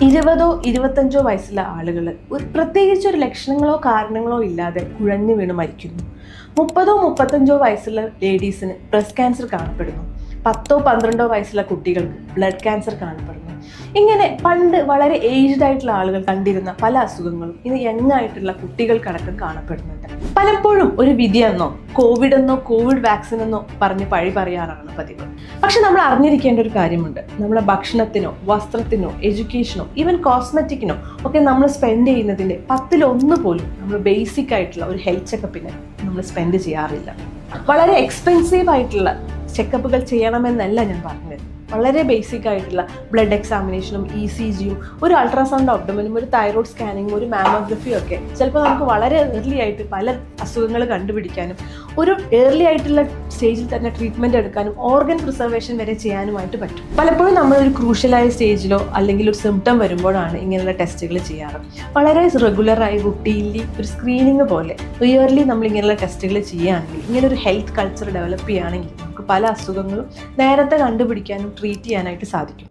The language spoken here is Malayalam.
20-25 വയസ്സുള്ള ആളുകൾ പ്രത്യേകിച്ച് ഒരു ലക്ഷണങ്ങളോ കാരണങ്ങളോ ഇല്ലാതെ കുഴഞ്ഞു വീണ് മരിക്കുന്നു. 30-35 വയസ്സുള്ള ലേഡീസിന് ബ്രസ്റ്റ് ക്യാൻസർ കാണപ്പെടുന്നു. 10-12 വയസ്സുള്ള കുട്ടികൾക്ക് ബ്ലഡ് ക്യാൻസർ കാണപ്പെടുന്നു. ഇങ്ങനെ പണ്ട് വളരെ ഏജ്ഡ് ആയിട്ടുള്ള ആളുകൾ കണ്ടിരുന്ന പല അസുഖങ്ങളും ഇന്ന് യങ് ആയിട്ടുള്ള കുട്ടികൾക്കടക്കം കാണപ്പെടുന്നുണ്ട്. പലപ്പോഴും ഒരു വിധിയെന്നോ കോവിഡ് വാക്സിൻ എന്നോ പറഞ്ഞ് പഴി പറയാറാണ് പതിവ്. പക്ഷെ നമ്മൾ അറിഞ്ഞിരിക്കേണ്ട ഒരു കാര്യമുണ്ട്. നമ്മളെ ഭക്ഷണത്തിനോ വസ്ത്രത്തിനോ എഡ്യൂക്കേഷനോ ഈവൻ കോസ്മെറ്റിക്കിനോ ഒക്കെ നമ്മൾ സ്പെൻഡ് ചെയ്യുന്നതിൻ്റെ 10-1 പോലും നമ്മൾ ബേസിക് ആയിട്ടുള്ള ഒരു ഹെൽത്ത് ചെക്കപ്പിന് നമ്മൾ സ്പെൻഡ് ചെയ്യാറില്ല. വളരെ എക്സ്പെൻസീവ് ആയിട്ടുള്ള ചെക്കപ്പുകൾ ചെയ്യണമെന്നല്ല ഞാൻ പറഞ്ഞത്. വളരെ ബേസിക് ആയിട്ടുള്ള ബ്ലഡ് എക്സാമിനേഷനും ECGയും ഒരു അൾട്രാസൗണ്ട് അബ്ഡോമനും ഒരു തൈറോയ്ഡ് സ്കാനിങ്ങും ഒരു മാമോഗ്രഫിയും ഒക്കെ ചിലപ്പോൾ നമുക്ക് വളരെ ഏർലി ആയിട്ട് പല അസുഖങ്ങൾ കണ്ടുപിടിക്കാനും ഒരു ഏർലി ആയിട്ടുള്ള സ്റ്റേജിൽ തന്നെ ട്രീറ്റ്മെൻറ്റ് എടുക്കാനും ഓർഗൻ പ്രിസർവേഷൻ വരെ ചെയ്യാനുമായിട്ട് പറ്റും. പലപ്പോഴും നമ്മളൊരു ക്രൂഷ്യലായ സ്റ്റേജിലോ അല്ലെങ്കിൽ ഒരു സിംറ്റം വരുമ്പോഴാണ് ഇങ്ങനെയുള്ള ടെസ്റ്റുകൾ ചെയ്യാറ്. വളരെ റെഗുലറായി റുട്ടീൻലി ഒരു സ്ക്രീനിങ് പോലെ ഇയർലി നമ്മൾ ഇങ്ങനെയുള്ള ടെസ്റ്റുകൾ ചെയ്യുകയാണെങ്കിൽ ഇങ്ങനെ ഒരു ഹെൽത്ത് കൾച്ചർ ഡെവലപ്പ് ചെയ്യുകയാണെങ്കിൽ നമുക്ക് പല അസുഖങ്ങളും നേരത്തെ കണ്ടുപിടിക്കാനും ട്രീറ്റ് ചെയ്യാനായിട്ട് സാധിക്കും.